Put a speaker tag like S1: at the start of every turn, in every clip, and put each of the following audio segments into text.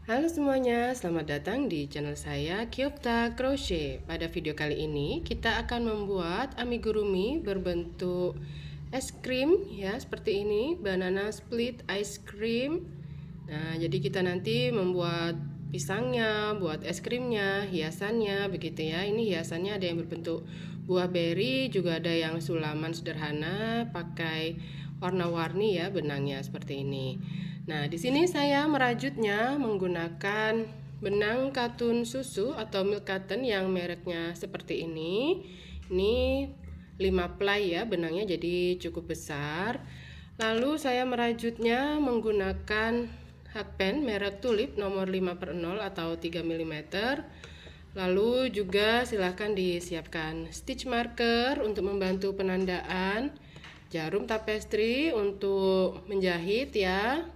S1: Halo semuanya, selamat datang di channel saya Kyopta Crochet. Pada video kali ini kita akan membuat amigurumi berbentuk es krim ya, seperti ini, banana split ice cream. Nah, jadi kita nanti membuat pisangnya, buat es krimnya, hiasannya begitu ya. Ini hiasannya ada yang berbentuk buah beri, juga ada yang sulaman sederhana pakai warna-warni ya benangnya seperti ini. Nah, di sini saya merajutnya menggunakan benang katun susu atau milk cotton yang mereknya seperti ini. Ini 5 ply ya benangnya, jadi cukup besar. Lalu saya merajutnya menggunakan hakpen merek Tulip nomor 5/0 atau 3 mm. Lalu juga silahkan disiapkan stitch marker untuk membantu penandaan, jarum tapestry untuk menjahit ya.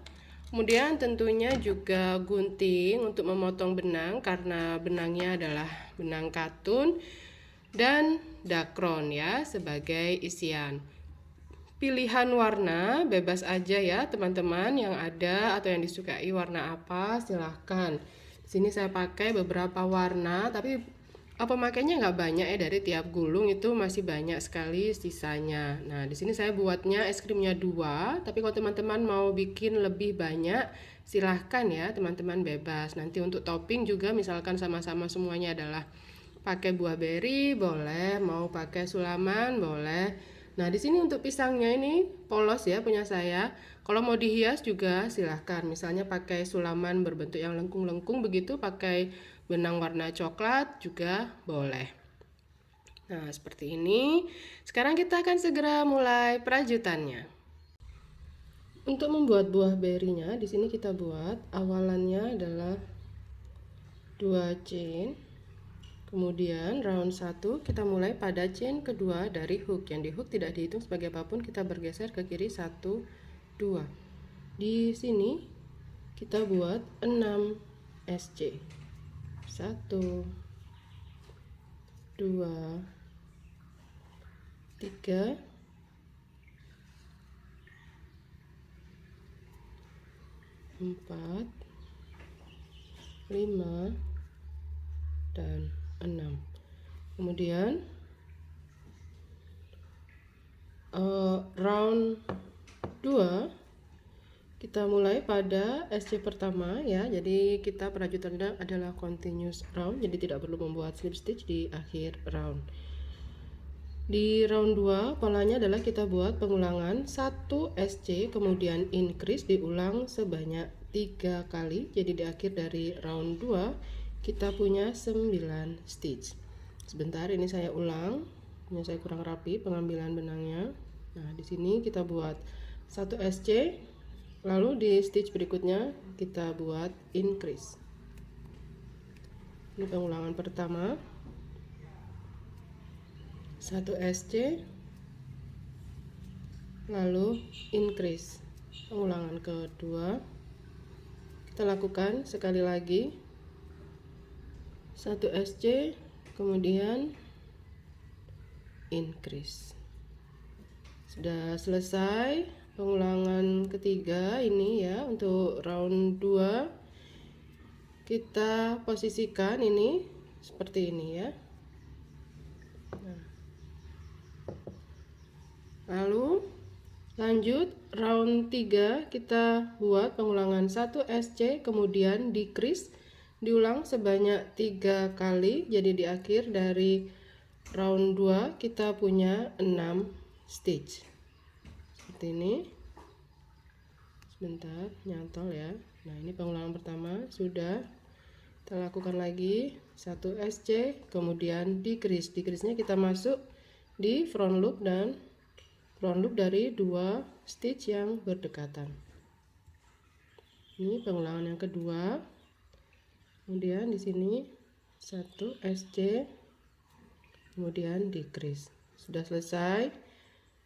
S1: Kemudian tentunya juga gunting untuk memotong benang karena benangnya adalah benang katun, dan dakron ya sebagai isian. Pilihan warna bebas aja ya teman-teman, yang ada atau yang disukai warna apa silahkan. Di sini saya pakai beberapa warna, tapi pemakainya nggak banyak ya, dari tiap gulung itu masih banyak sekali sisanya. Nah, di sini saya buatnya es krimnya 2, tapi kalau teman-teman mau bikin lebih banyak silahkan ya teman-teman, bebas. Nanti untuk topping juga misalkan sama-sama semuanya adalah pakai buah beri boleh, mau pakai sulaman boleh. Nah, di sini untuk pisangnya ini polos ya punya saya. Kalau mau dihias juga silahkan. Misalnya pakai sulaman berbentuk yang lengkung-lengkung begitu, pakai benang warna coklat juga boleh. Nah, seperti ini. Sekarang kita akan segera mulai perajutannya. Untuk membuat buah berinya, di sini kita buat awalannya adalah 2 chain. Kemudian round 1 kita mulai pada chain kedua dari hook. Yang di hook tidak dihitung sebagai apapun, kita bergeser ke kiri 1 2. Di sini kita buat 6 SC. 1 2 3 4 5 dan 6. Kemudian round 2 kita mulai pada SC pertama ya. Jadi kita perajutannya adalah continuous round, jadi tidak perlu membuat slip stitch di akhir round. Di round 2 polanya adalah kita buat pengulangan 1 SC, kemudian increase diulang sebanyak 3 kali. Jadi di akhir dari round 2 kita punya 9 stitch. Sebentar, ini saya ulang, punya saya kurang rapi pengambilan benangnya. Nah, di sini kita buat 1 SC, lalu di stitch berikutnya kita buat increase. Ini pengulangan pertama, 1 SC, lalu increase. Pengulangan kedua kita lakukan sekali lagi, 1 SC, kemudian increase. Sudah selesai pengulangan ketiga ini ya. Untuk round 2 kita posisikan ini seperti ini ya. Nah, lalu lanjut round 3 kita buat pengulangan 1 SC, kemudian decrease diulang sebanyak 3 kali. Jadi di akhir dari round 2 kita punya 6 stitch seperti ini. Sebentar, nyantol ya. Nah, ini pengulangan pertama sudah. Kita lakukan lagi 1 SC, kemudian decrease. Decrease-nya kita masuk di front loop dan front loop dari 2 stitch yang berdekatan. Ini pengulangan yang kedua. Kemudian di sini 1 SC, kemudian decrease. Sudah selesai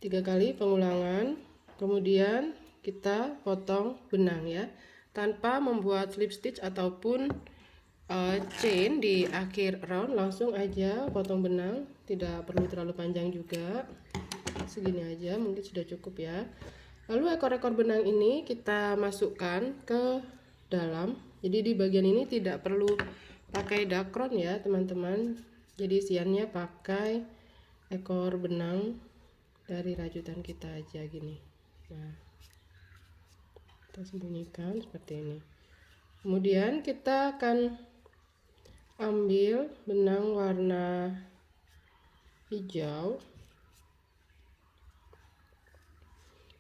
S1: 3 kali pengulangan. Kemudian kita potong benang ya, tanpa membuat slip stitch ataupun chain di akhir round. Langsung aja potong benang, tidak perlu terlalu panjang juga, segini aja mungkin sudah cukup ya. Lalu ekor-ekor benang ini kita masukkan ke dalam Jadi di bagian ini tidak perlu pakai dakron ya teman-teman. Jadi siannya pakai ekor benang dari rajutan kita aja gini. Nah, kita sembunyikan seperti ini. Kemudian kita akan ambil benang warna hijau,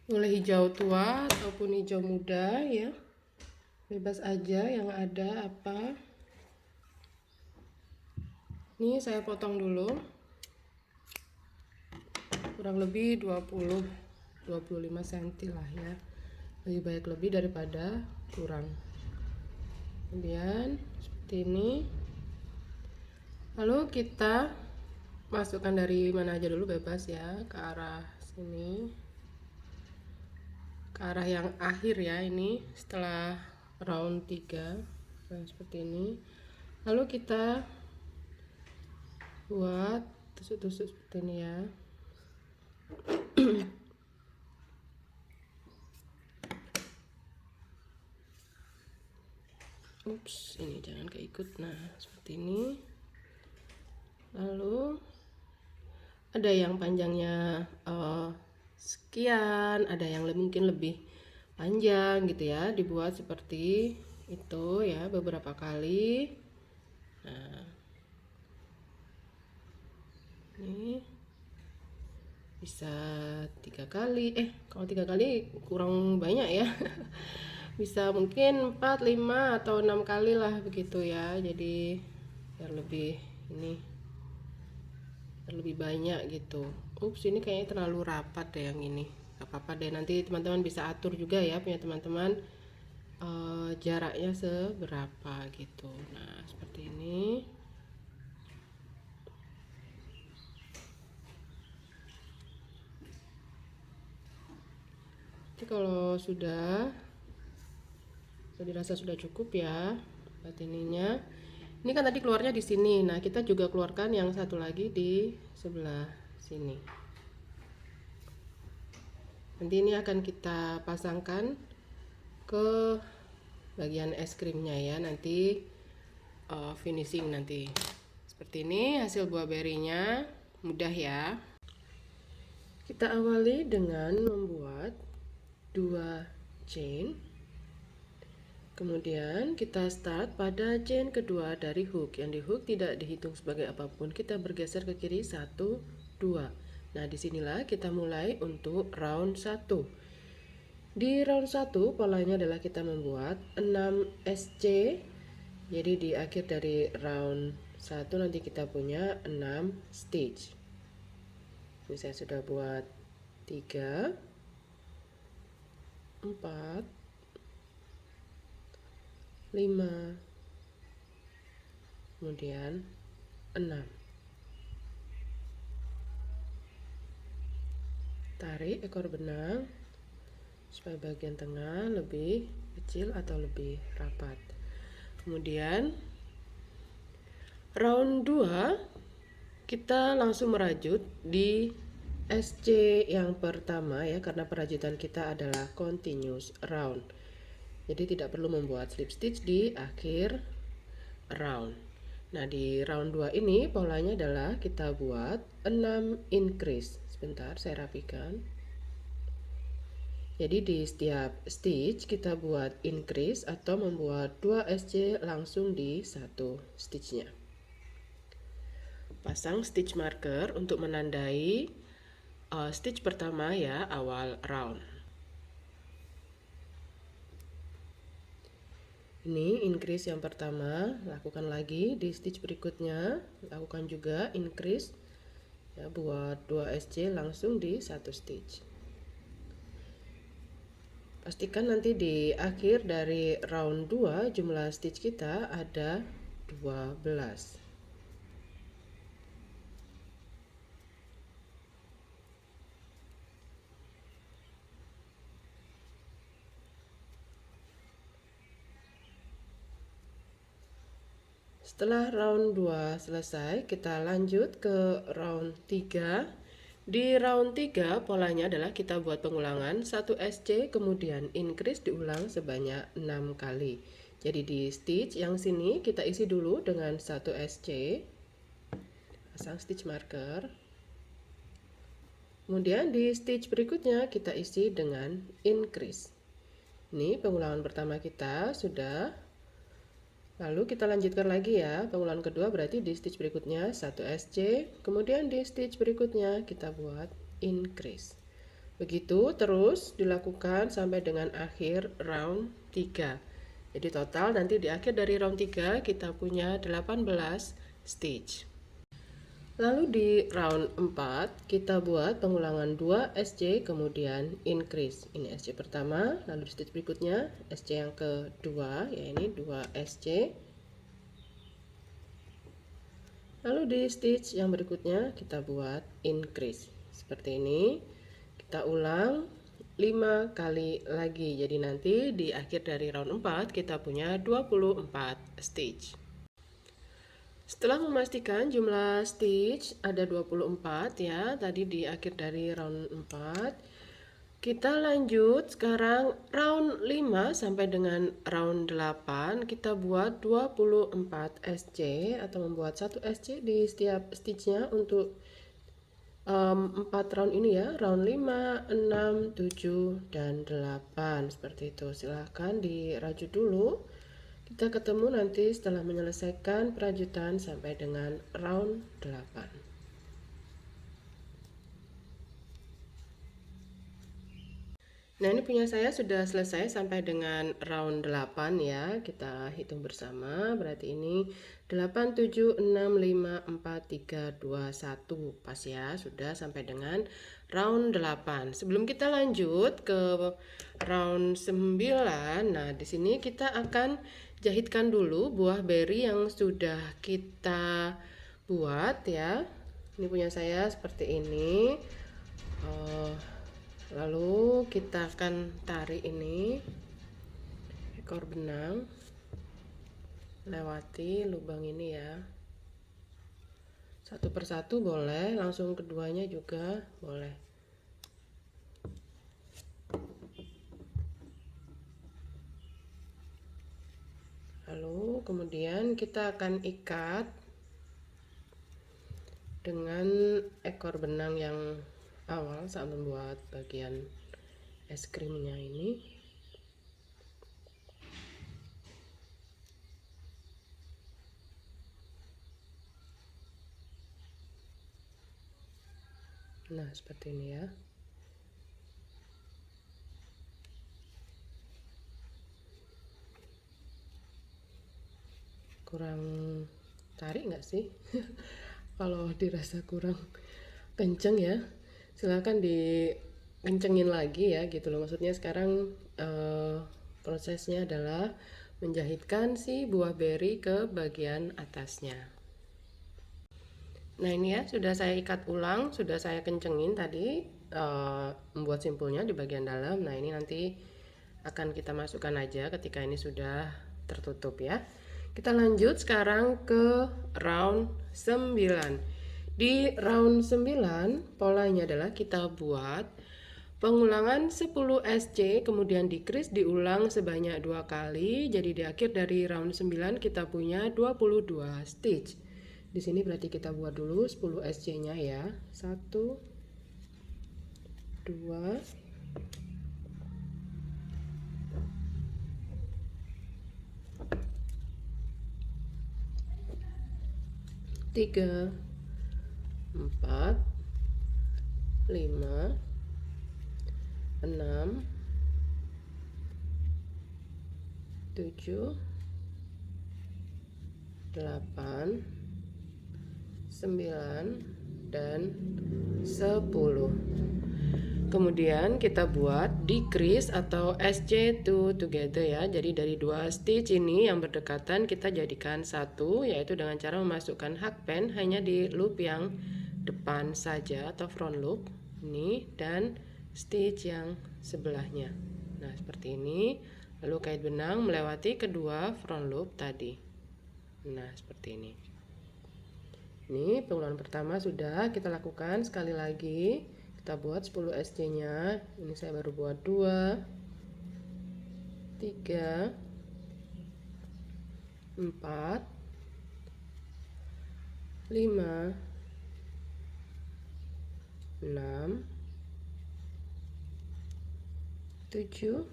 S1: boleh hijau tua ataupun hijau muda ya, bebas aja yang ada apa. Ini saya potong dulu kurang lebih 20-25 cm lah ya, lebih baik lebih daripada kurang. Kemudian seperti ini, lalu kita masukkan dari mana aja dulu, bebas ya, ke arah sini, ke arah yang akhir ya, ini setelah round 3. Nah, seperti ini. Lalu kita buat tusuk-tusuk seperti ini ya. Ups, ini jangan keikut. Nah, seperti ini. Lalu ada yang panjangnya sekian, ada yang mungkin lebih panjang gitu ya, dibuat seperti itu ya beberapa kali. Nah, ini bisa 3 kali, kalau 3 kali kurang banyak ya. Bisa mungkin 4, 5 atau 6 kali lah begitu ya. Jadi biar lebih ini, biar lebih banyak gitu. Ups, ini kayaknya terlalu rapat deh yang ini. Gak apa-apa deh, nanti teman-teman bisa atur juga ya punya teman-teman jaraknya seberapa gitu. Nah, seperti ini. Jadi kalau sudah dirasa sudah cukup ya buat ininya. Ini kan tadi keluarnya di sini. Nah, kita juga keluarkan yang satu lagi di sebelah sini. Nanti ini akan kita pasangkan ke bagian es krimnya ya, nanti finishing nanti. Seperti ini hasil buah berinya, mudah ya. Kita awali dengan membuat 2 chain. Kemudian kita start pada chain kedua dari hook. Yang di hook tidak dihitung sebagai apapun. Kita bergeser ke kiri 1, 2. Nah, disinilah kita mulai untuk round 1. Di round 1 polanya adalah kita membuat 6 SC. Jadi di akhir dari round 1 nanti kita punya 6 stitch. Ini saya sudah buat 3, 4, 5, kemudian 6. Tarik ekor benang supaya bagian tengah lebih kecil atau lebih rapat. Kemudian round 2 kita langsung merajut di SC yang pertama ya, karena perajutan kita adalah continuous round. Jadi tidak perlu membuat slip stitch di akhir round. Nah, di round 2 ini polanya adalah kita buat 6 increase. Sebentar, saya rapikan. Jadi di setiap stitch kita buat increase atau membuat 2 SC langsung di satu stitchnya. Pasang stitch marker untuk menandai stitch pertama ya, awal round. Ini increase yang pertama, lakukan lagi di stitch berikutnya, lakukan juga increase ya, buat 2 SC langsung di satu stitch. Pastikan nanti di akhir dari round 2 jumlah stitch kita ada 12. Setelah round 2 selesai, kita lanjut ke round 3. Di round 3 polanya adalah kita buat pengulangan 1 SC kemudian increase diulang sebanyak 6 kali. Jadi di stitch yang sini kita isi dulu dengan 1 SC, pasang stitch marker. Kemudian di stitch berikutnya kita isi dengan increase. Ini pengulangan pertama kita sudah. Lalu kita lanjutkan lagi ya. Pengulangan kedua berarti di stitch berikutnya 1 SC, kemudian di stitch berikutnya kita buat increase. Begitu terus dilakukan sampai dengan akhir round 3. Jadi total nanti di akhir dari round 3 kita punya 18 stitch. Lalu di round 4 kita buat pengulangan 2 SC kemudian increase. Ini SC pertama, lalu di stitch berikutnya SC yang kedua, ya ini 2 SC. Lalu di stitch yang berikutnya kita buat increase. Seperti ini. Kita ulang 5 kali lagi. Jadi nanti di akhir dari round 4 kita punya 24 stitch. Setelah memastikan jumlah stitch ada 24 ya, tadi di akhir dari round 4, kita lanjut sekarang round 5 sampai dengan round 8, kita buat 24 SC atau membuat 1 SC di setiap stitchnya untuk 4 round ini ya, round 5, 6, 7, dan 8 seperti itu. Silahkan dirajut dulu. Kita ketemu nanti setelah menyelesaikan perajutan sampai dengan round 8. Nah, ini punya saya sudah selesai sampai dengan round 8 ya. Kita hitung bersama. Berarti ini 8, 7, 6, 5, 4, 3, 2, 1. Pas ya, sudah sampai dengan round 8. Sebelum kita lanjut ke round 9, nah di sini kita akan jahitkan dulu buah beri yang sudah kita buat ya. Ini punya saya seperti ini. Lalu kita akan tarik ini ekor benang lewati lubang ini ya, satu persatu boleh, langsung keduanya juga boleh. Lalu kemudian kita akan ikat dengan ekor benang yang awal saat membuat bagian es krimnya ini. Nah, seperti ini ya. Kurang tarik nggak sih? Kalau dirasa kurang kenceng ya, silahkan dikencengin lagi ya gitu loh. Maksudnya sekarang prosesnya adalah menjahitkan si buah beri ke bagian atasnya. Nah ini ya, sudah saya ikat ulang, sudah saya kencengin tadi, membuat simpulnya di bagian dalam. Nah ini nanti akan kita masukkan aja ketika ini sudah tertutup ya. Kita lanjut sekarang ke round 9. Di round 9 polanya adalah kita buat pengulangan 10 SC kemudian decrease diulang sebanyak 2 kali. Jadi di akhir dari round 9 kita punya 22 stitch. Di sini berarti kita buat dulu 10 SC-nya ya. 1 2 3 4 5 6 7 8 9 dan 10. Kemudian kita buat decrease atau SC2 together ya. Jadi dari 2 stitch ini yang berdekatan kita jadikan satu, yaitu dengan cara memasukkan hakpen hanya di loop yang depan saja atau front loop ini dan stitch yang sebelahnya. Nah, seperti ini. Lalu kait benang melewati kedua front loop tadi. Nah, seperti ini. Ini pengulangan pertama sudah kita lakukan. Sekali lagi kita buat 10 SC nya. Ini saya baru buat 2, 3, 4, 5, 6, 7,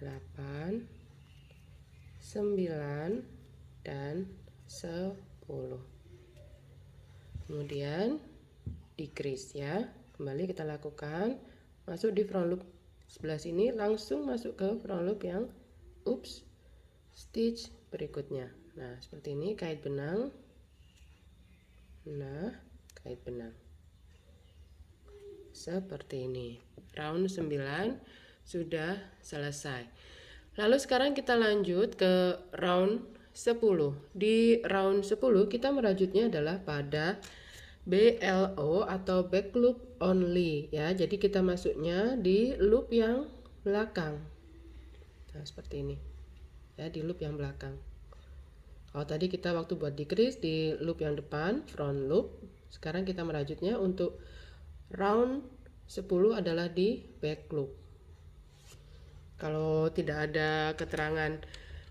S1: 8, 9, dan 10. Kemudian decrease ya. Kembali kita lakukan, masuk di front loop sebelah sini, langsung masuk ke front loop yang stitch berikutnya. Nah, seperti ini kait benang. Nah, kait benang. Seperti ini. Round 9 sudah selesai. Lalu sekarang kita lanjut ke round 10. Di round 10 kita merajutnya adalah pada BLO atau back loop only ya. Jadi kita masuknya di loop yang belakang. Nah, seperti ini. Ya, di loop yang belakang. Kalau tadi kita waktu buat decrease di loop yang depan, front loop. Sekarang kita merajutnya untuk round 10 adalah di back loop. Kalau tidak ada keterangan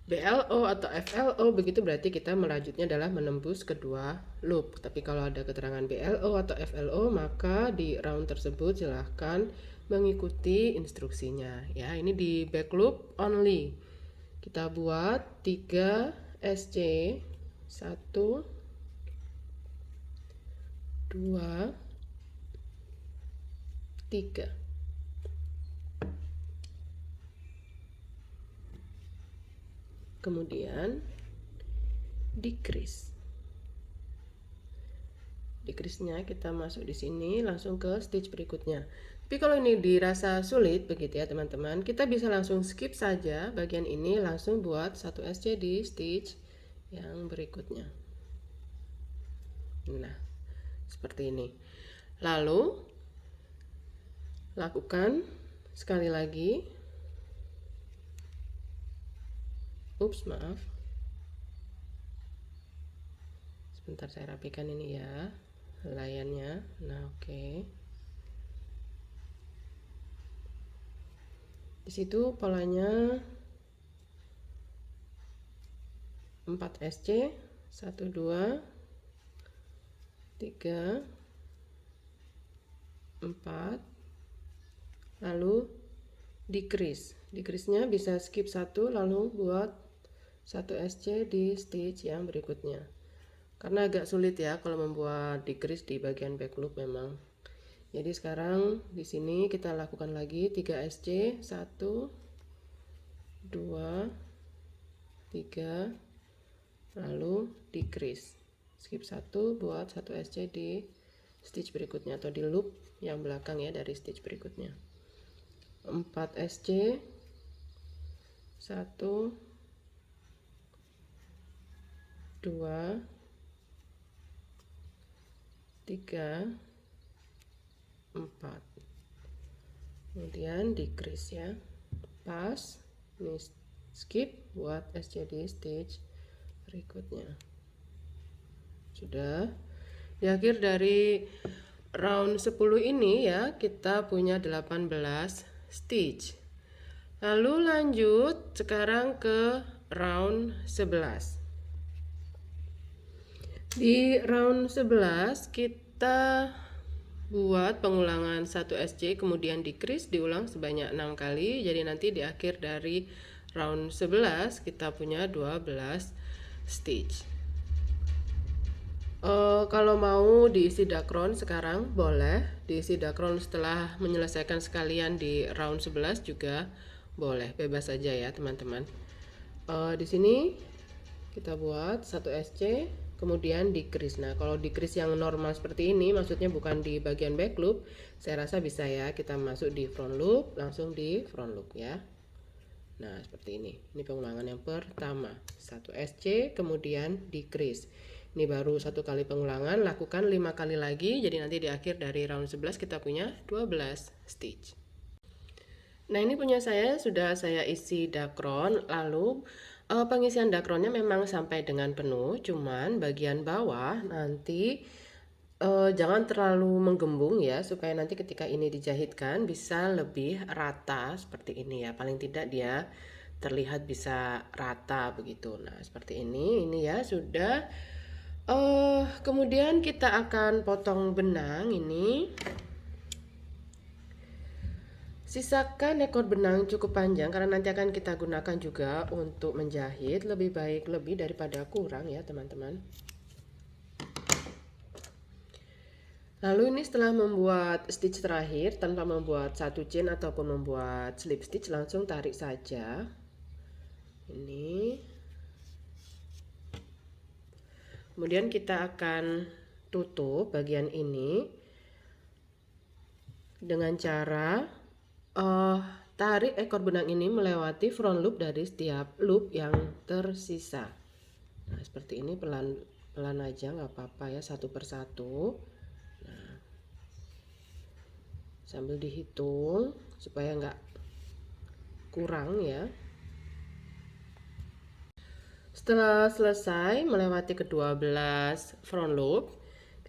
S1: BLO atau FLO, begitu berarti kita merajutnya adalah menembus kedua loop. Tapi kalau ada keterangan BLO atau FLO, maka di round tersebut silahkan mengikuti instruksinya. Ya, ini di back loop only. Kita buat 3 SC, 1, 2, 3. Kemudian decrease. Decrease-nya kita masuk di sini langsung ke stitch berikutnya. Tapi kalau ini dirasa sulit begitu ya teman-teman, kita bisa langsung skip saja bagian ini, langsung buat 1 SC di stitch yang berikutnya. Nah, seperti ini. Lalu lakukan sekali lagi. Maaf. Sebentar saya rapikan ini ya helaiannya. Nah, oke. Di situ polanya 4 SC, 1, 2, 3, 4, lalu decrease. Decrease-nya bisa skip 1 lalu buat 1 SC di stitch yang berikutnya. Karena agak sulit ya kalau membuat decrease di bagian back loop memang. Jadi sekarang di sini kita lakukan lagi 3 SC, 1, 2, 3, lalu decrease. Skip 1 buat 1 SC di stitch berikutnya atau di loop yang belakang ya dari stitch berikutnya. 4 SC, 1, 2, 3, 4. Kemudian decrease ya. Pas, ini skip buat SC di stitch berikutnya. Sudah. Di akhir dari round 10 ini ya, kita punya 18 stitch. Lalu lanjut sekarang ke round 11. Di round 11 kita buat pengulangan 1 SC kemudian decrease, diulang sebanyak 6 kali. Jadi nanti di akhir dari round 11 kita punya 12 stitch. Kalau mau diisi dakron sekarang boleh, diisi dakron setelah menyelesaikan sekalian di round 11 juga boleh, bebas saja ya teman-teman. Di sini kita buat 1 SC kemudian decrease. Nah, kalau decrease yang normal seperti ini, maksudnya bukan di bagian back loop, saya rasa bisa ya kita masuk di front loop, langsung di front loop ya. Nah, seperti ini. Ini pengulangan yang pertama. 1 SC kemudian decrease. Ini baru 1 kali pengulangan, lakukan 5 kali lagi. Jadi nanti di akhir dari round 11 kita punya 12 stitch. Nah, ini punya saya sudah saya isi dakron, lalu Pengisian dakronnya memang sampai dengan penuh, cuman bagian bawah nanti jangan terlalu menggembung ya, supaya nanti ketika ini dijahitkan bisa lebih rata seperti ini ya. Paling tidak dia terlihat bisa rata begitu. Nah, seperti ini ya sudah. Kemudian kita akan potong benang ini. Sisakan ekor benang cukup panjang karena nanti akan kita gunakan juga untuk menjahit. Lebih baik lebih daripada kurang ya teman-teman. Lalu ini setelah membuat stitch terakhir tanpa membuat satu chain ataupun membuat slip stitch, langsung tarik saja. Ini. Kemudian kita akan tutup bagian ini dengan cara tarik ekor benang ini melewati front loop dari setiap loop yang tersisa. Nah, seperti ini pelan-pelan aja, nggak apa-apa ya, satu persatu. Nah, sambil dihitung supaya nggak kurang ya. Setelah selesai melewati ke-12 front loop,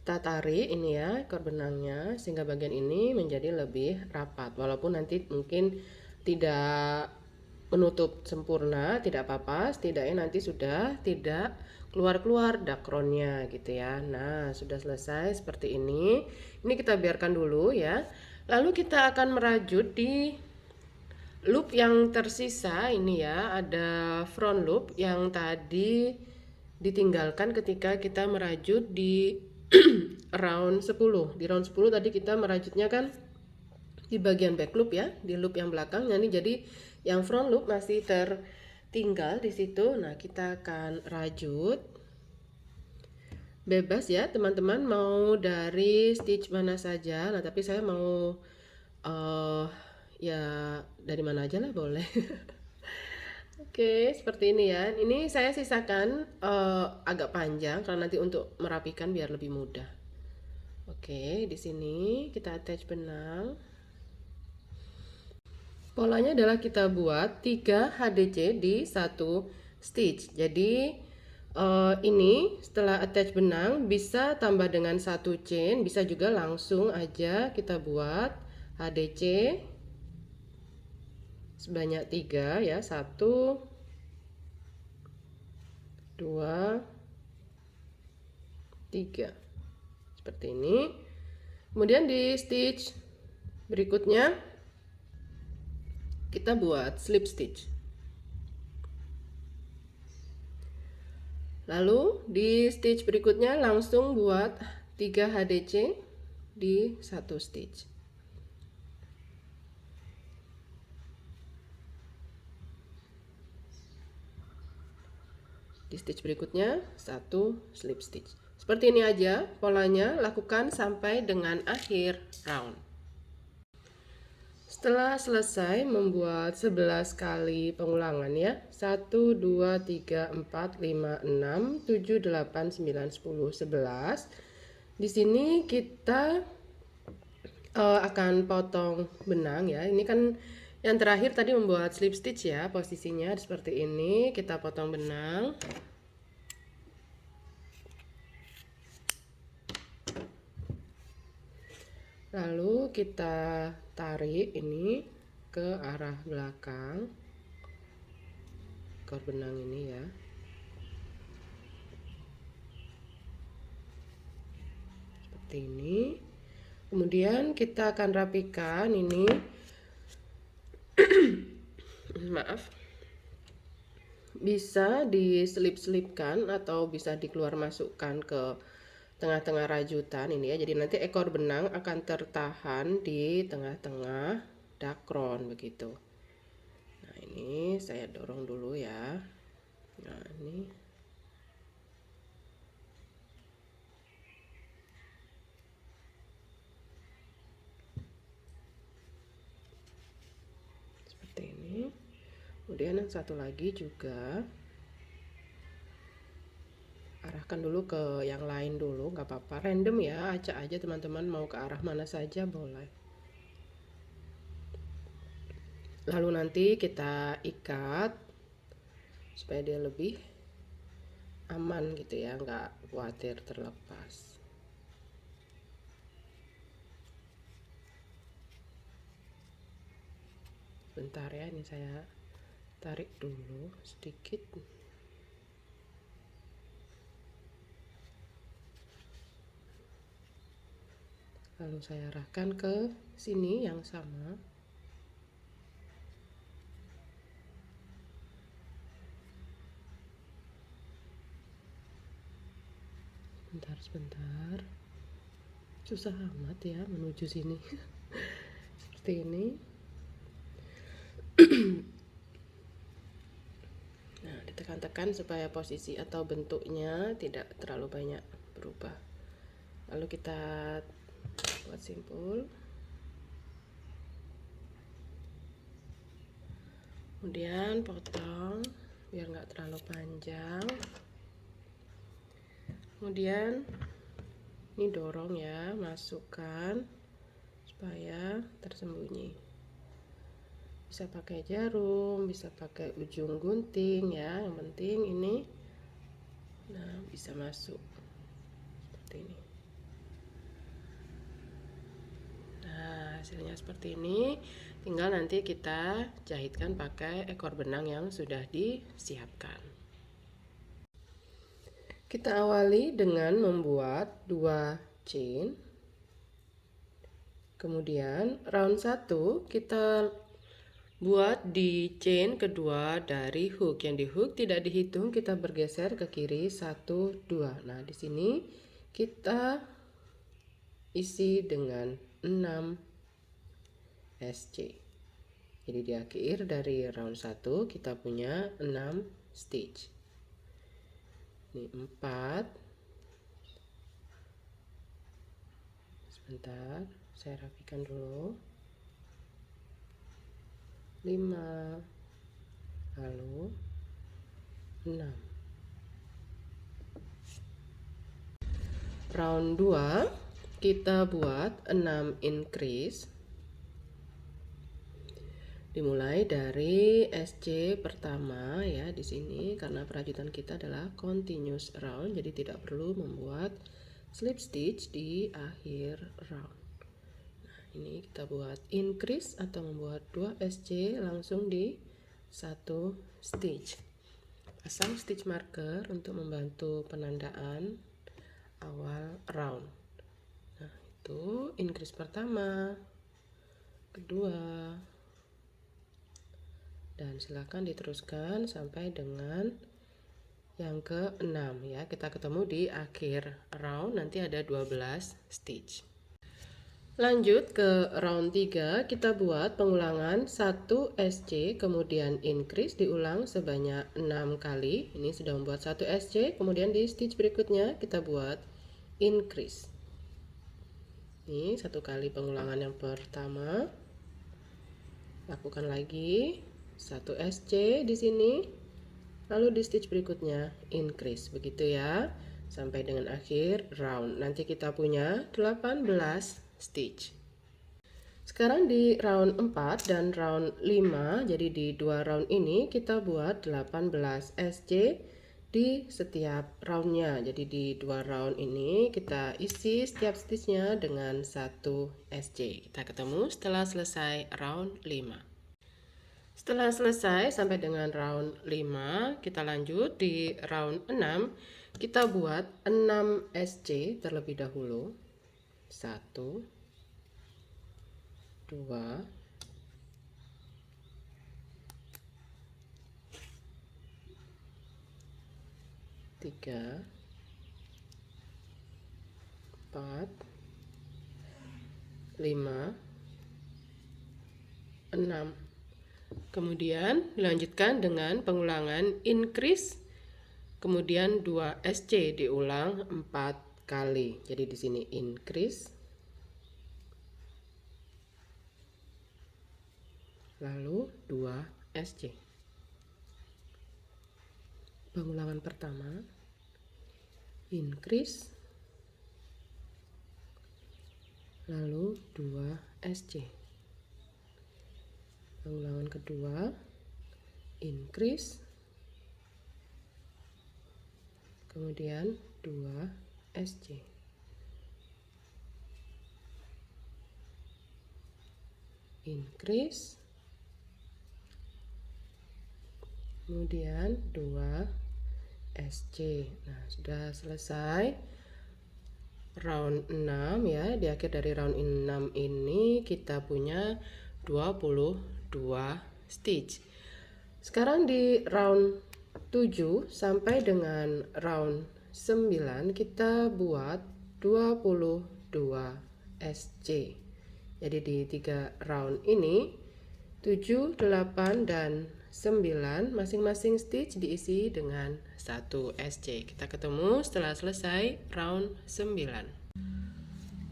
S1: kita tarik ini ya ekor benangnya sehingga bagian ini menjadi lebih rapat. Walaupun nanti mungkin tidak menutup sempurna, tidak apa-apa, setidaknya nanti sudah tidak keluar-keluar dakronnya gitu ya. Nah, sudah selesai seperti ini. Ini kita biarkan dulu ya. Lalu kita akan merajut di loop yang tersisa ini ya. Ada front loop yang tadi ditinggalkan ketika kita merajut di round 10. Di round 10 tadi kita merajutnya kan di bagian back loop ya, di loop yang belakang. Nah, ini jadi yang front loop masih tertinggal di situ. Nah, kita akan rajut bebas ya teman-teman, mau dari stitch mana saja. Nah, tapi saya mau ya dari mana aja lah boleh. Oke, seperti ini ya. Ini saya sisakan agak panjang karena nanti untuk merapikan biar lebih mudah. Oke, di sini kita attach benang. Polanya adalah kita buat 3 HDC di satu stitch. Jadi ini setelah attach benang bisa tambah dengan satu chain, bisa juga langsung aja kita buat HDC sebanyak 3 ya. 1 2 3 seperti ini. Kemudian di stitch berikutnya kita buat slip stitch. Lalu di stitch berikutnya langsung buat 3 HDC di satu stitch. Di stitch berikutnya satu slip stitch. Seperti ini aja polanya, lakukan sampai dengan akhir round. Setelah selesai membuat 11 kali pengulangan ya, 1 2 3 4 5 6 7 8 9 10 11. Di sini kita akan potong benang ya. Ini kan yang terakhir tadi membuat slip stitch ya, posisinya seperti ini. Kita potong benang. Lalu kita tarik ini ke arah belakang ekor benang ini ya. Seperti ini. Kemudian kita akan rapikan ini. Maaf. Bisa diselip-selipkan atau bisa dikeluar masukkan ke tengah-tengah rajutan ini ya. Jadi nanti ekor benang akan tertahan di tengah-tengah dakron begitu. Nah, ini saya dorong dulu ya. Nah, ini seperti ini. Kemudian yang satu lagi juga arahkan dulu ke yang lain dulu, nggak apa-apa, random ya, acak aja teman-teman, mau ke arah mana saja boleh. Lalu nanti kita ikat supaya dia lebih aman gitu ya, nggak khawatir terlepas. Bentar ya, ini saya tarik dulu sedikit. Lalu saya arahkan ke sini yang sama. Sebentar, susah amat ya menuju sini. Seperti ini. Nah, ditekan-tekan supaya posisi atau bentuknya tidak terlalu banyak berubah. Lalu kita buat simpul. Kemudian potong biar nggak terlalu panjang. Kemudian ini dorong ya, masukkan supaya tersembunyi. Bisa pakai jarum, bisa pakai ujung gunting ya, yang penting ini nah bisa masuk seperti ini. Nah, hasilnya seperti ini. Tinggal nanti kita jahitkan pakai ekor benang yang sudah disiapkan. Kita awali dengan membuat 2 chain. Kemudian round 1 kita buat di chain kedua dari hook. Yang di hook tidak dihitung, kita bergeser ke kiri 1 2. Nah, di sini kita isi dengan 6 SC. Jadi di akhir dari round 1 kita punya 6 stitch. Ini 4. Sebentar, saya rapikan dulu. 5, lalu 6. Round 2 kita buat 6 increase. Dimulai dari SC pertama ya di sini, karena perajutan kita adalah continuous round, jadi tidak perlu membuat slip stitch di akhir round. Nah, ini kita buat increase atau membuat 2 SC langsung di 1 stitch. Pasang stitch marker untuk membantu penandaan awal round. Nah, itu increase pertama, kedua, dan silakan diteruskan sampai dengan yang ke-6 ya. Kita ketemu di akhir round, nanti ada 12 stitch. Lanjut ke round 3, kita buat pengulangan 1 SC, kemudian increase diulang sebanyak 6 kali. Ini sudah membuat 1 SC, kemudian di stitch berikutnya kita buat increase. Ini 1 kali pengulangan yang pertama. Lakukan lagi 1 SC di sini. Lalu di stitch berikutnya increase, begitu ya, sampai dengan akhir round. Nanti kita punya 18 stitch. Sekarang di round 4 dan round 5, jadi di 2 round ini kita buat 18 SC di setiap roundnya. Jadi di 2 round ini kita isi setiap stitchnya dengan 1 SC. Kita ketemu setelah selesai round 5. Setelah selesai sampai dengan round 5, kita lanjut di round 6. Kita buat 6 SC terlebih dahulu. 1, 2, 3, 4, 5, 6. Kemudian dilanjutkan dengan pengulangan increase, kemudian 2 SC diulang 4 kali. Jadi di sini increase, lalu 2 SC. Pengulangan pertama, increase, lalu 2 SC. Pengulangan kedua, increase, kemudian 2 SC. Increase, kemudian 2 SC. Nah, sudah selesai round 6 ya. Di akhir dari round 6 ini kita punya 22 stitch. Sekarang di round 7 sampai dengan round 9 kita buat 22 SC. Jadi di 3 round ini 7, 8, dan 9 masing-masing stitch diisi dengan 1 SC. Kita ketemu setelah selesai round 9.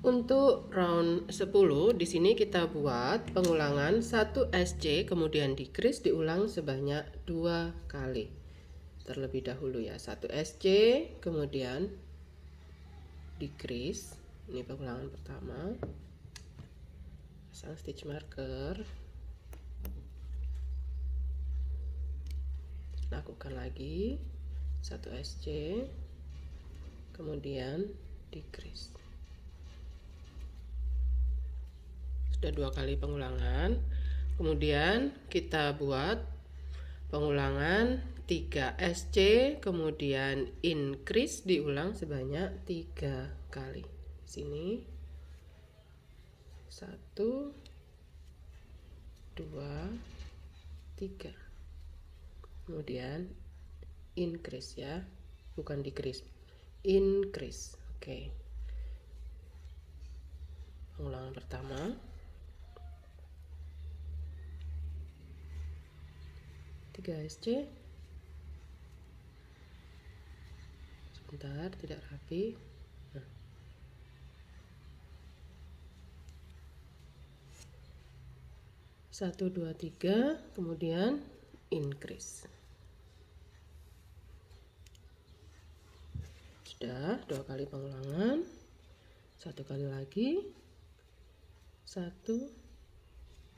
S1: Untuk round 10 di sini kita buat pengulangan 1 SC, kemudian decrease diulang sebanyak 2 kali. Terlebih dahulu ya, 1 SC, kemudian decrease. Ini pengulangan pertama. Pasang stitch marker. Lakukan lagi 1 SC, kemudian decrease. Sudah 2 kali pengulangan. Kemudian kita buat pengulangan 3 SC, kemudian increase diulang sebanyak 3 kali. Sini 1, 2, 3. Kemudian increase ya, bukan decrease, increase. Oke. Pengulangan pertama. Tiga SC. Sebentar, tidak rapi. Nah. 1, 2, 3, kemudian increase. Sudah 2 kali pengulangan. 1 kali lagi. 1,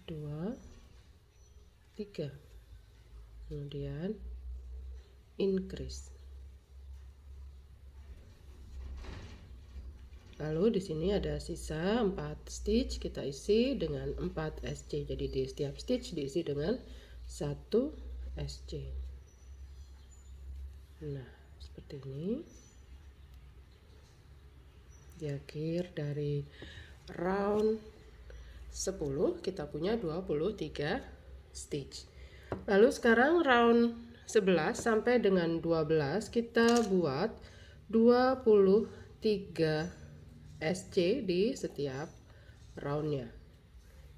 S1: 2, 3. Kemudian increase. Lalu di sini ada sisa 4 stitch, kita isi dengan 4 SC. Jadi di setiap stitch diisi dengan 1 SC. Nah, seperti ini. Di akhir dari round 10 kita punya 23 stitch. Lalu sekarang round 11 sampai dengan 12 kita buat 23 SC di setiap roundnya.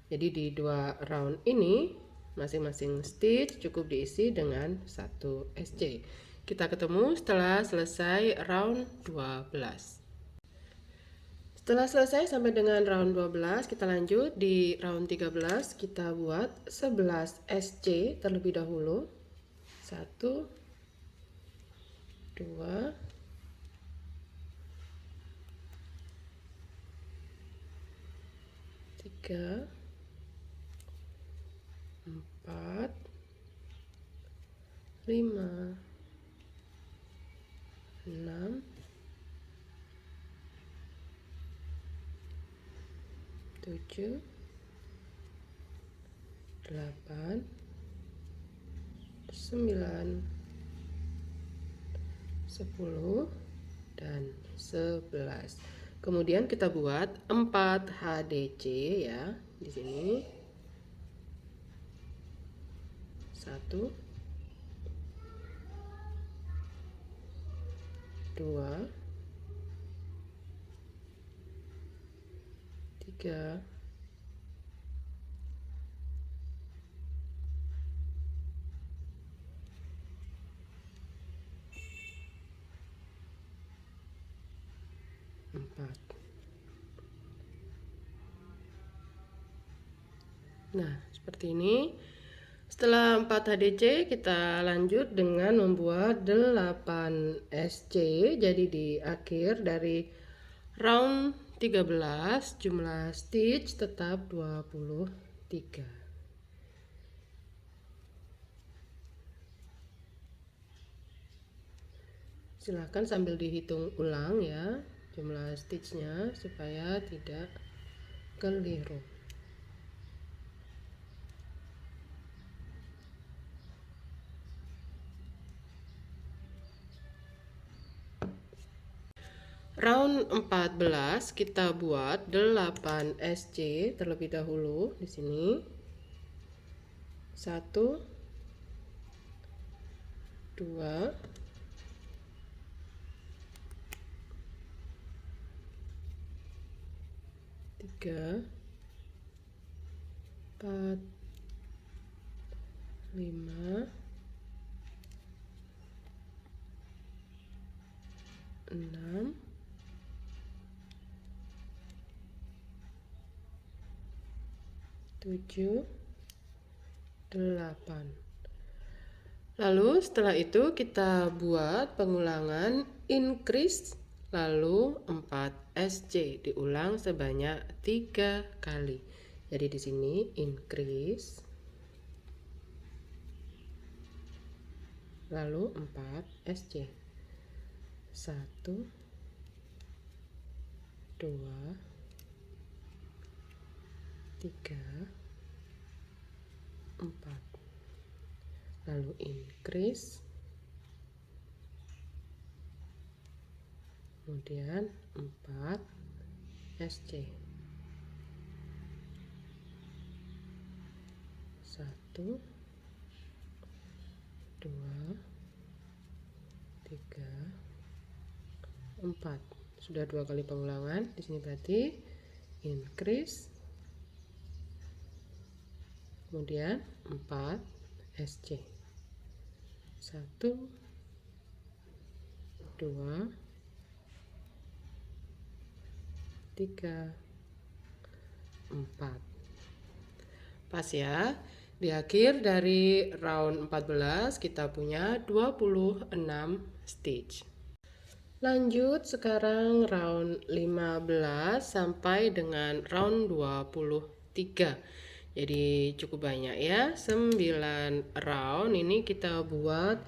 S1: Jadi di 2 round ini masing-masing stitch cukup diisi dengan 1 SC. Kita ketemu setelah selesai round 12. Setelah selesai sampai dengan round 12, kita lanjut di round 13. Kita buat 11 SC terlebih dahulu. 1, 2, 3, 4, 5, 6, 7, 8, 9, 10, dan 11. Kemudian kita buat 4 HDC ya di sini. 1, 2, 3, 4. Nah, seperti ini. Setelah 4 HDC, kita lanjut dengan membuat 8 SC. Jadi di akhir dari round 13, jumlah stitch tetap 23. Silahkan sambil dihitung ulang ya jumlah stitchnya supaya tidak keliru. Round 14 kita buat 8 SC terlebih dahulu di sini. 1 2 3 4 5 6 7 8. Lalu setelah itu kita buat pengulangan increase lalu 4 SC diulang sebanyak 3 kali. Jadi di sini increase lalu 4 SC. 1 2 3 4. Lalu increase, kemudian 4 SC. 1 2 3 4. Sudah 2 kali pengulangan. Di sini berarti increase, kemudian 4 SC. 1 2 3 4. Pas ya. Di akhir dari round 14 kita punya 26 stitch. Lanjut sekarang round 15 sampai dengan round 23. Jadi cukup banyak ya, 9 round. Ini kita buat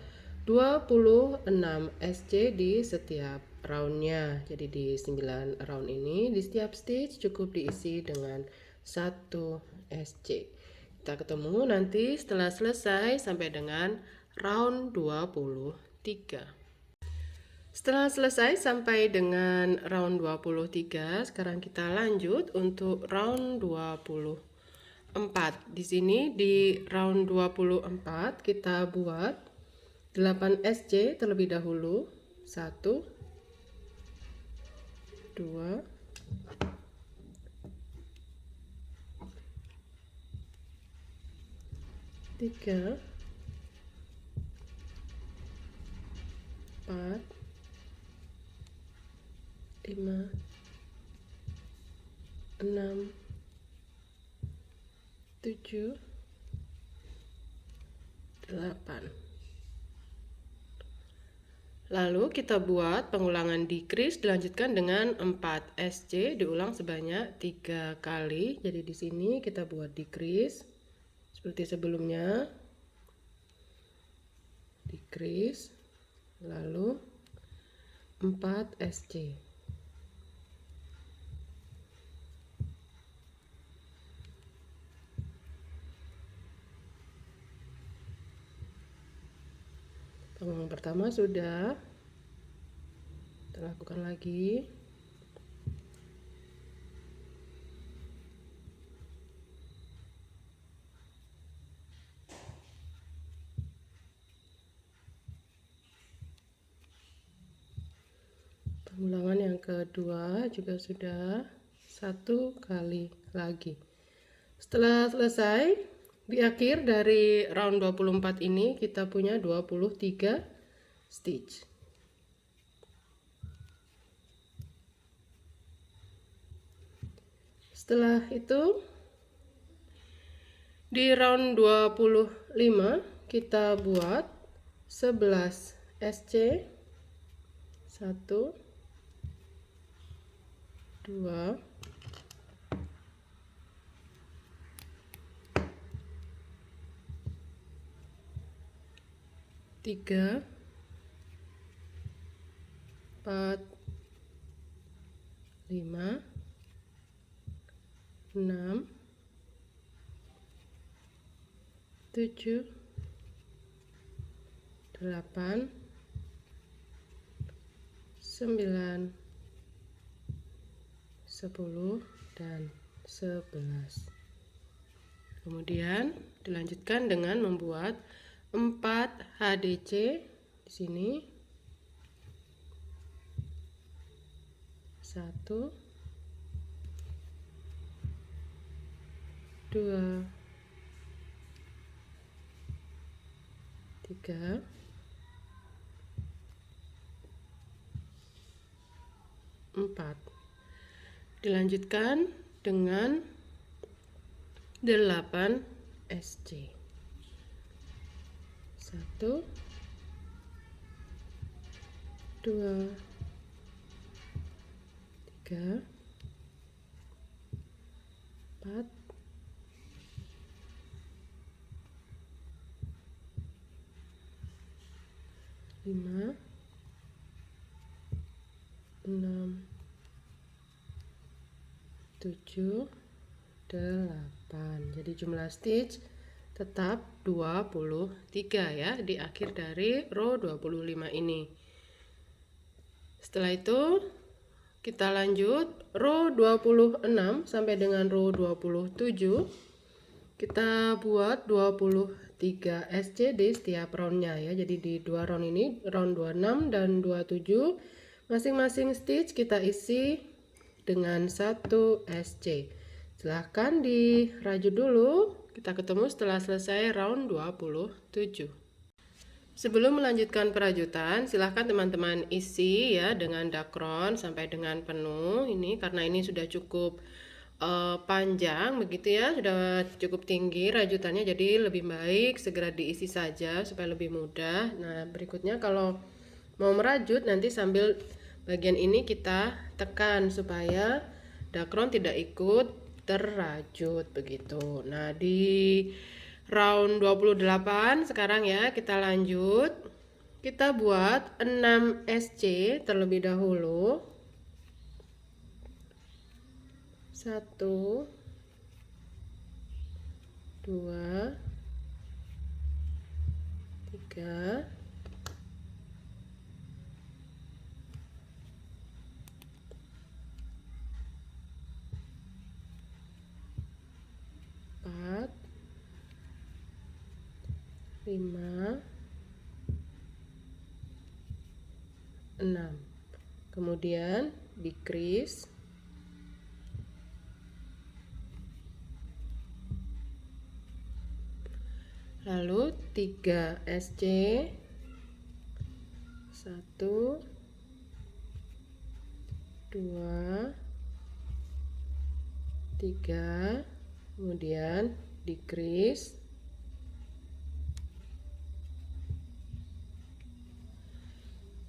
S1: 26 SC di setiap roundnya. Jadi di 9 round ini di setiap stitch cukup diisi dengan 1 SC. Kita ketemu nanti setelah selesai sampai dengan round 23. Setelah selesai sampai dengan round 23, sekarang kita lanjut untuk round 24. Di sini di round 24 kita buat 8 SC terlebih dahulu. 1 2 3 4 5 6 7 8. Lalu kita buat pengulangan decrease dilanjutkan dengan 4 SC diulang sebanyak 3 kali. Jadi di sini kita buat decrease seperti sebelumnya. Decrease lalu 4 SC. Pengulangan pertama sudah, kita lakukan lagi. Pengulangan yang kedua juga sudah, 1 kali lagi. Setelah selesai, di akhir dari round 24 ini kita punya 23 stitch. Setelah itu di round 25 kita buat 11 SC. 1 2 3 4, 5, 6, 7, 8, 9, 10, dan 11. Kemudian dilanjutkan dengan membuat 4 HDC di sini. 1, 2, 3, 4. Dilanjutkan dengan 8 SC. 1, 2, 3, 4, 5, 6, 7, 8. Jadi jumlah stitch tetap 23 ya di akhir dari row 25 ini. Setelah itu kita lanjut row 26 sampai dengan row 27. Kita buat 23 SC di setiap roundnya ya. Jadi di dua round ini, round 26 dan 27, masing-masing stitch kita isi dengan 1 SC. Silahkan dirajut dulu. Kita ketemu setelah selesai round 27. Sebelum melanjutkan perajutan, silahkan teman-teman isi ya dengan dakron sampai dengan penuh. Ini karena ini sudah cukup panjang begitu ya, sudah cukup tinggi rajutannya, jadi lebih baik segera diisi saja supaya lebih mudah. Nah, berikutnya kalau mau merajut nanti sambil bagian ini kita tekan supaya dakron tidak ikut terrajut begitu. Nah, di round 28 sekarang ya, kita lanjut. Kita buat 6 SC terlebih dahulu. 1, 2, 3, 4, 5, 6. Kemudian decrease. Lalu 3 SC. 1, 2, 3. Kemudian decrease.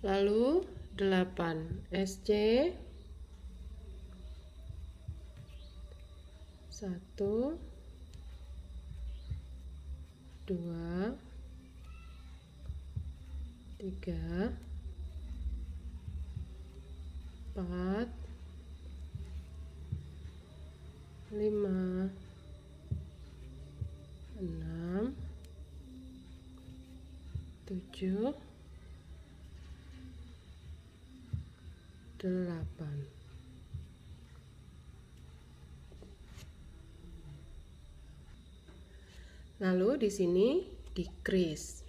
S1: Lalu 8 SC. 1, 2, 3, 4, 5, 6, 7, 8. Lalu di sini decrease.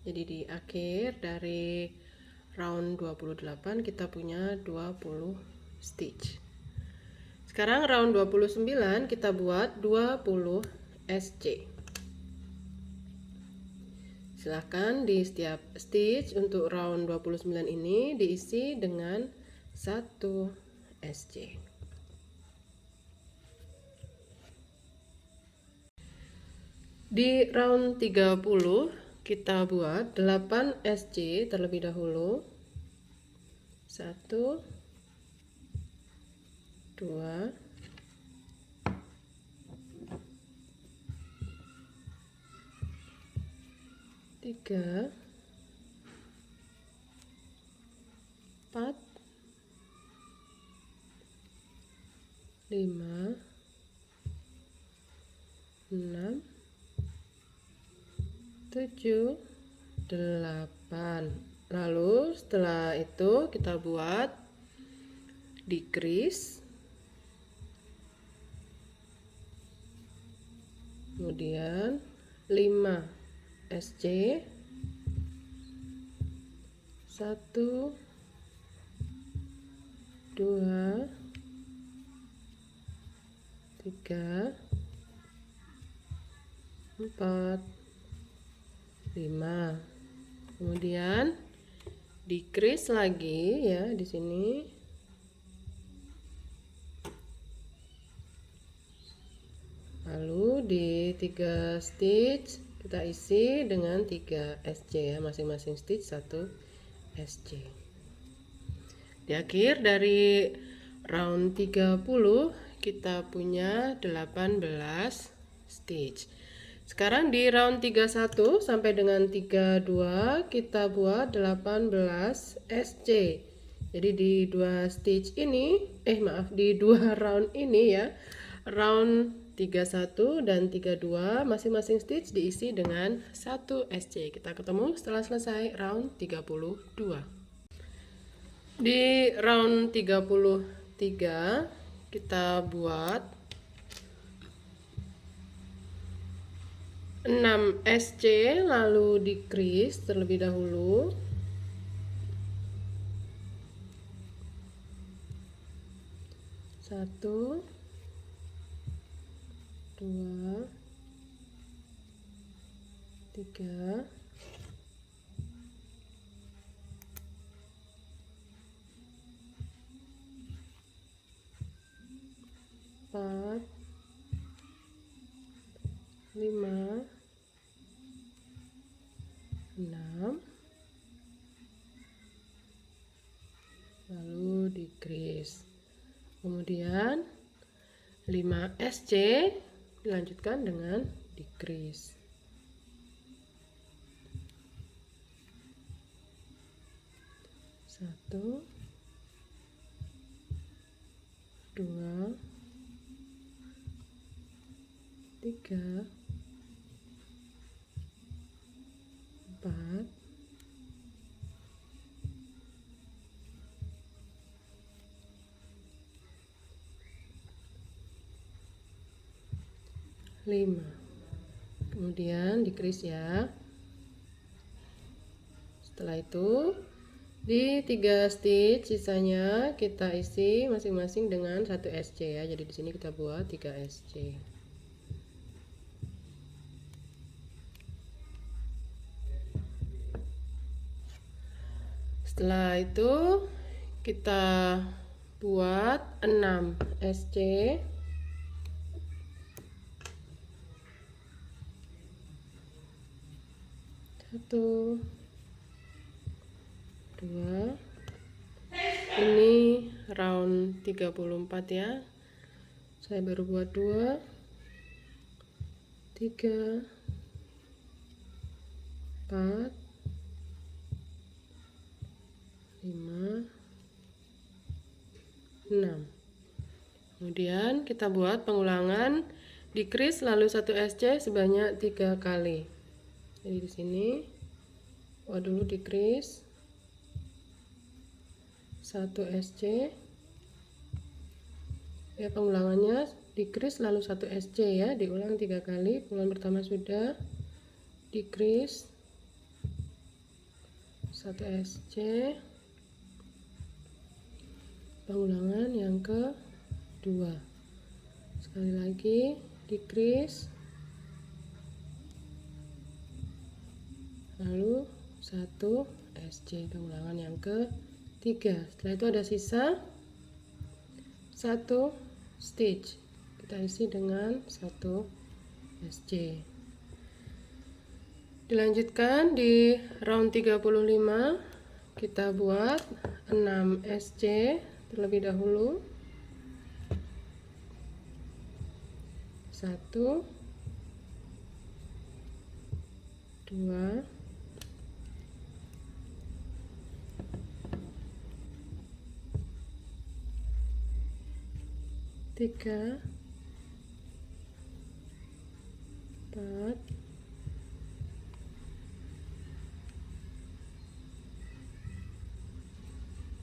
S1: Jadi di akhir dari round 28 kita punya 20 stitch. Sekarang round 29 kita buat 20 SC. Silahkan di setiap stitch untuk round 29 ini diisi dengan 1 SC. Di round 30 kita buat 8 SC terlebih dahulu. 1, 2, 3, 3, 4, 5, 6, 7, 8. Lalu setelah itu kita buat decrease, kemudian 5 SC, 1, 2, 3, 4, 5. Kemudian decrease lagi ya di sini. Lalu di 3 stitch kita isi dengan 3 SC ya, masing-masing stitch 1 SC. Di akhir dari round 30 kita punya 18 stitch. Sekarang di round 31 sampai dengan 32 kita buat 18 SC. Jadi di dua stitch ini, di dua round ini ya, round 31 dan 32 masing-masing stitch diisi dengan 1 SC. Kita ketemu setelah selesai round 32. Di round 33 kita buat 6 SC, lalu decrease terlebih dahulu. Satu, 2, 3, 4, 5, 6, lalu decrease, kemudian 5 SC dilanjutkan dengan decrease. Satu, 2, 3, 4, 5. Kemudian decrease ya. Setelah itu di 3 stitch sisanya kita isi masing-masing dengan 1 SC ya. Jadi di sini kita buat 3 SC. Setelah itu kita buat 6 SC. 1, 2, ini round 34 ya, saya baru buat 2, 3, 4, 5, 6. Kemudian kita buat pengulangan decrease lalu 1 SC sebanyak 3 kali. Jadi di sini buat dulu decrease 1 SC ya, pengulangannya decrease lalu 1 SC ya, diulang 3 kali. Pengulangan pertama sudah, decrease 1 SC, pengulangan yang kedua, sekali lagi decrease lalu 1 SC, pengulangan yang ketiga. Setelah itu ada sisa 1 stitch, kita isi dengan 1 SC. Dilanjutkan di round 35 kita buat 6 SC terlebih dahulu. 1, 2, 3, 4,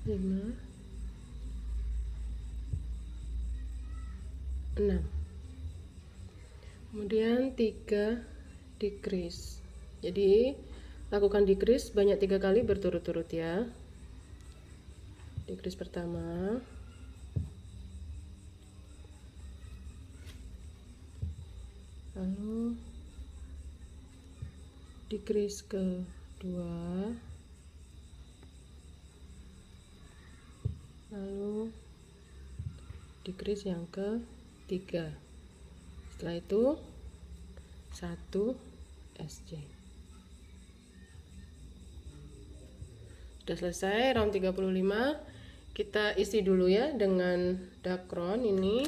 S1: 5, 6. Kemudian 3 decrease. Jadi lakukan decrease banyak 3 kali berturut-turut ya. Decrease pertama, lalu decrease kedua, lalu decrease yang ketiga. Setelah itu 1 SC. Sudah selesai round 35. Kita isi dulu ya dengan dakron ini.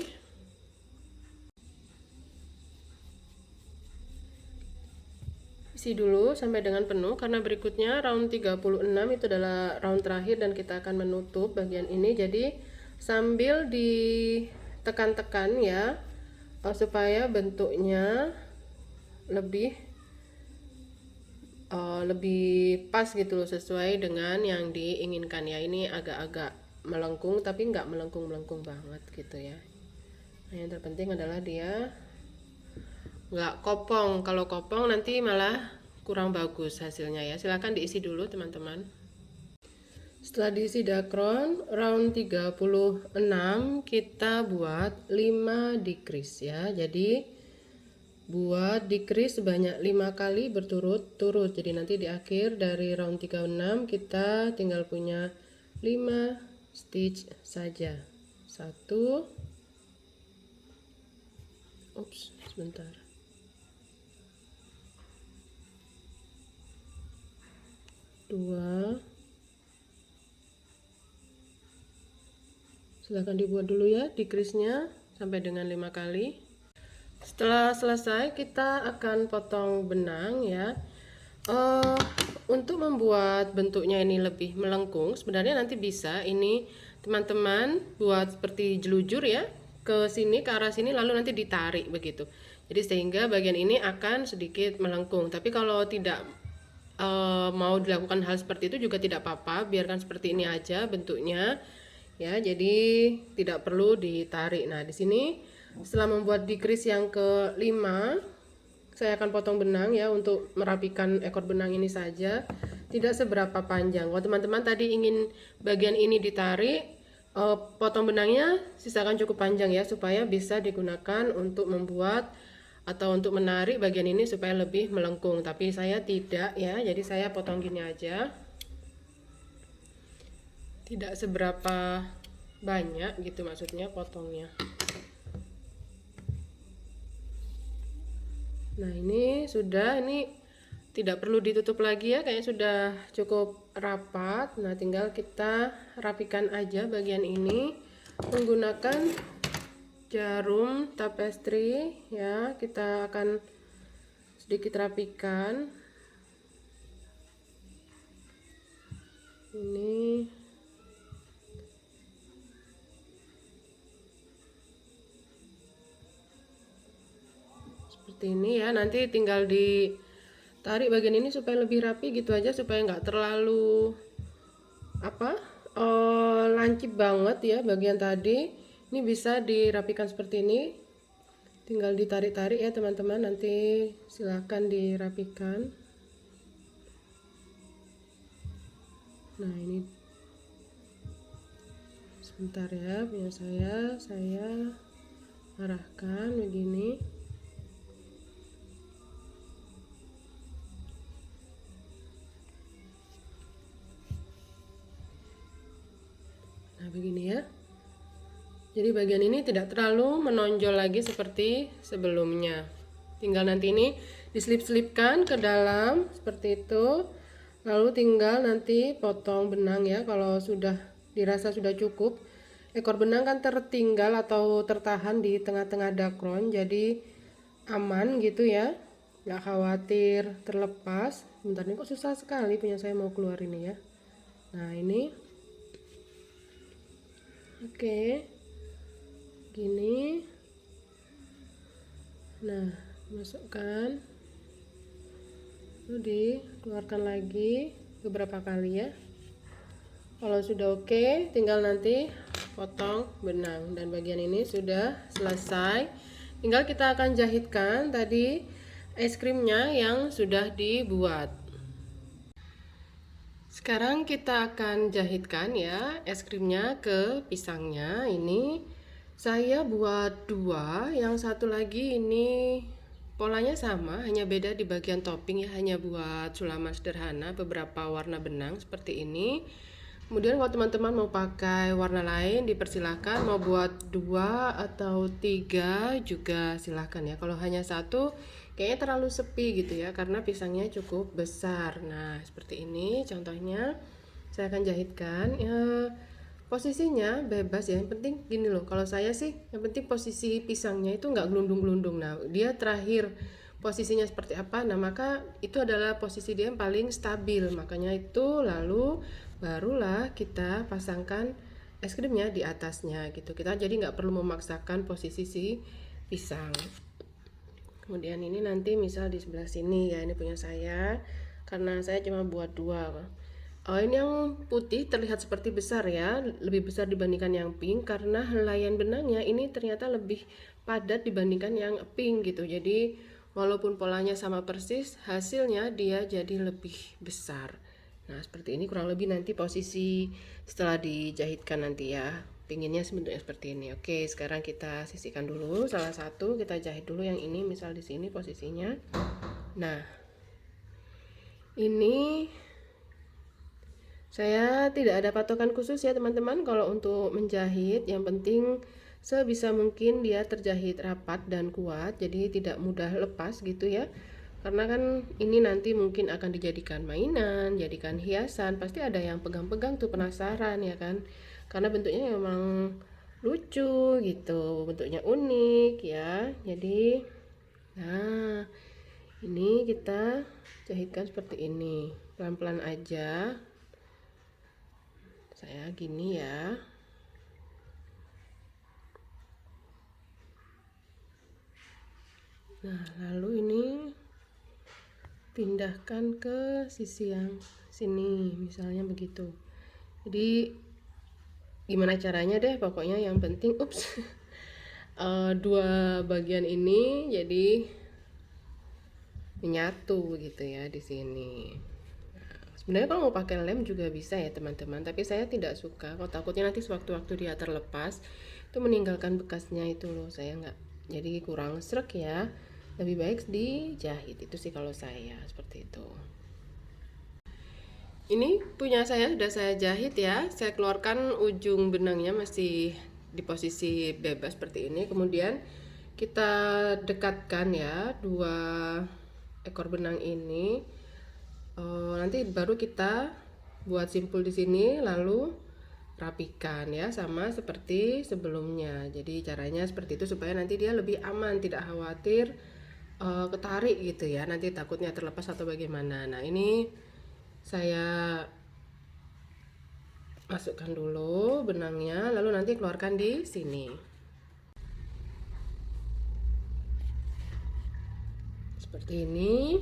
S1: Isi dulu sampai dengan penuh, karena berikutnya round 36 itu adalah round terakhir dan kita akan menutup bagian ini. Jadi sambil ditekan-tekan ya, supaya bentuknya lebih pas gitu loh, sesuai dengan yang diinginkan ya. Ini agak-agak melengkung tapi nggak melengkung-melengkung banget gitu ya. Nah, yang terpenting adalah dia nggak kopong. Kalau kopong nanti malah kurang bagus hasilnya ya. Silahkan diisi dulu teman-teman. Setelah diisi dakron round 36 kita buat 5 decrease ya. Jadi buat decrease sebanyak 5 kali berturut-turut. Jadi nanti di akhir dari round 36 kita tinggal punya 5 stitch saja. 1, sebentar. 2, silahkan dibuat dulu ya decrease-nya sampai dengan 5 kali. Setelah selesai kita akan potong benang ya. Untuk membuat bentuknya ini lebih melengkung, sebenarnya nanti bisa ini teman-teman buat seperti jelujur ya, ke sini, ke arah sini, lalu nanti ditarik begitu. Jadi sehingga bagian ini akan sedikit melengkung. Tapi kalau tidak mau dilakukan hal seperti itu juga tidak apa-apa, biarkan seperti ini aja bentuknya ya. Jadi tidak perlu ditarik. Nah, di sini setelah membuat decrease yang kelima, saya akan potong benang ya untuk merapikan ekor benang ini saja. Tidak seberapa panjang. Kalau teman-teman tadi ingin bagian ini ditarik, potong benangnya sisakan cukup panjang ya, supaya bisa digunakan untuk membuat atau untuk menarik bagian ini supaya lebih melengkung. Tapi saya tidak ya, jadi saya potong gini aja. Tidak seberapa banyak gitu maksudnya potongnya. Nah, ini sudah, ini tidak perlu ditutup lagi ya, kayaknya sudah cukup rapat. Nah, tinggal kita rapikan aja bagian ini menggunakan jarum tapestry ya. Kita akan sedikit rapikan ini. Seperti ini ya, nanti tinggal ditarik bagian ini supaya lebih rapi gitu aja, supaya nggak terlalu lancip banget ya bagian tadi. Ini bisa dirapikan seperti ini, tinggal ditarik-tarik ya teman-teman, nanti silahkan dirapikan. Nah, ini sebentar ya, punya saya arahkan begini. Nah, begini ya. Jadi bagian ini tidak terlalu menonjol lagi seperti sebelumnya. Tinggal nanti ini diselip-selipkan ke dalam seperti itu. Lalu tinggal nanti potong benang ya. Kalau sudah dirasa sudah cukup. Ekor benang kan tertinggal atau tertahan di tengah-tengah dakron. Jadi aman gitu ya. Nggak khawatir terlepas. Bentar, ini kok susah sekali punya saya mau keluar ini ya. Nah, ini. Oke. gini. Nah, masukkan, lalu dikeluarkan lagi beberapa kali ya. Kalau sudah oke, tinggal nanti potong benang, dan bagian ini sudah selesai. Tinggal kita akan jahitkan tadi es krimnya yang sudah dibuat. Sekarang kita akan jahitkan ya es krimnya ke pisangnya. Ini saya buat dua, yang satu lagi ini polanya sama, hanya beda di bagian topping ya, hanya buat sulaman sederhana beberapa warna benang seperti ini. Kemudian kalau teman-teman mau pakai warna lain dipersilahkan, mau buat dua atau tiga juga silahkan ya. Kalau hanya satu kayaknya terlalu sepi gitu ya, karena pisangnya cukup besar. Nah seperti ini contohnya. Saya akan jahitkan ya, posisinya bebas ya, yang penting gini loh, kalau saya sih yang penting posisi pisangnya itu nggak gelundung-gelundung. Nah dia terakhir posisinya seperti apa, nah maka itu adalah posisi dia yang paling stabil, makanya itu lalu barulah kita pasangkan es krimnya di atasnya gitu. Kita jadi nggak perlu memaksakan posisi si pisang. Kemudian ini nanti misal di sebelah sini ya, ini punya saya karena saya cuma buat dua. Oh, ini yang putih terlihat seperti besar ya, lebih besar dibandingkan yang pink karena helaian benangnya ini ternyata lebih padat dibandingkan yang pink gitu. Jadi walaupun polanya sama persis, hasilnya dia jadi lebih besar. Nah seperti ini kurang lebih nanti posisi setelah dijahitkan nanti ya. Pinginnya bentuknya seperti ini. Oke, sekarang kita sisihkan dulu salah satu, kita jahit dulu yang ini, misal di sini posisinya. Nah, ini saya tidak ada patokan khusus ya teman-teman kalau untuk menjahit. Yang penting sebisa mungkin dia terjahit rapat dan kuat, jadi tidak mudah lepas gitu ya. Karena kan ini nanti mungkin akan dijadikan mainan, jadikan hiasan, pasti ada yang pegang-pegang tuh penasaran ya kan. Karena bentuknya memang lucu gitu, bentuknya unik ya. Jadi nah, ini kita jahitkan seperti ini. Pelan-pelan aja. Saya gini ya. Nah, lalu ini pindahkan ke sisi yang sini, misalnya begitu. Jadi gimana caranya deh, pokoknya yang penting dua bagian ini jadi menyatu gitu ya di sini. Sebenarnya kalau mau pakai lem juga bisa ya teman-teman, tapi saya tidak suka. Kalau takutnya nanti sewaktu-waktu dia terlepas itu meninggalkan bekasnya itu loh, saya nggak, jadi kurang srek ya. Lebih baik dijahit, itu sih kalau saya seperti itu. Ini punya saya sudah saya jahit ya, saya keluarkan ujung benangnya masih di posisi bebas seperti ini. Kemudian kita dekatkan ya dua ekor benang ini. Nanti baru kita buat simpul di sini, lalu rapikan ya sama seperti sebelumnya. Jadi caranya seperti itu supaya nanti dia lebih aman, tidak khawatir ketarik gitu ya, nanti takutnya terlepas atau bagaimana. Nah ini saya masukkan dulu benangnya, lalu nanti keluarkan di sini seperti ini,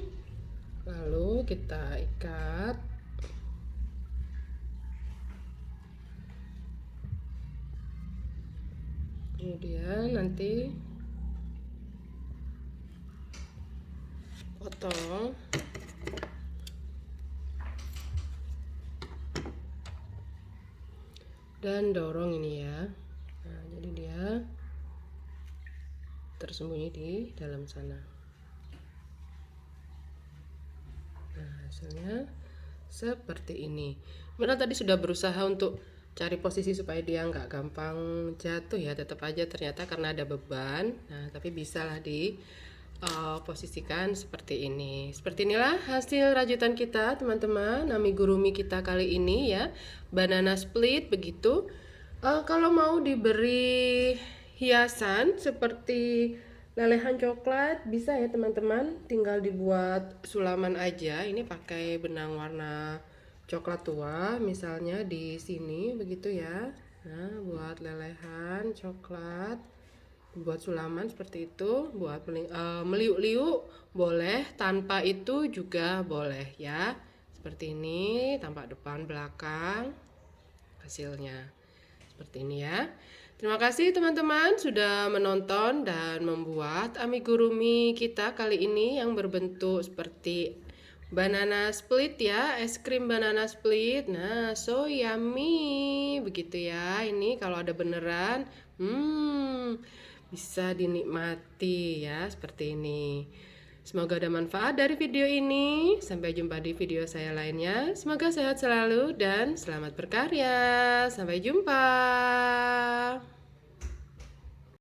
S1: lalu kita ikat. Kemudian nanti potong dan dorong ini ya. Nah, jadi dia tersembunyi di dalam sana. Nah, hasilnya seperti ini. Mereka tadi sudah berusaha untuk cari posisi supaya dia nggak gampang jatuh ya, tetap aja ternyata karena ada beban. Nah, tapi bisalah di posisikan seperti ini. Seperti inilah hasil rajutan kita teman-teman, amigurumi kita kali ini ya, banana split begitu. Kalau mau diberi hiasan seperti lelehan coklat bisa ya teman-teman, tinggal dibuat sulaman aja. Ini pakai benang warna coklat tua misalnya di sini begitu ya. Nah buat lelehan coklat buat sulaman seperti itu, buat meliuk-liuk boleh, tanpa itu juga boleh ya. Seperti ini, tampak depan belakang hasilnya. Seperti ini ya. Terima kasih teman-teman sudah menonton dan membuat amigurumi kita kali ini yang berbentuk seperti banana split ya, es krim banana split. Nah, so yummy begitu ya. Ini kalau ada beneran, bisa dinikmati ya seperti ini. Semoga ada manfaat dari video ini. Sampai jumpa di video saya lainnya. Semoga sehat selalu dan selamat berkarya. Sampai jumpa.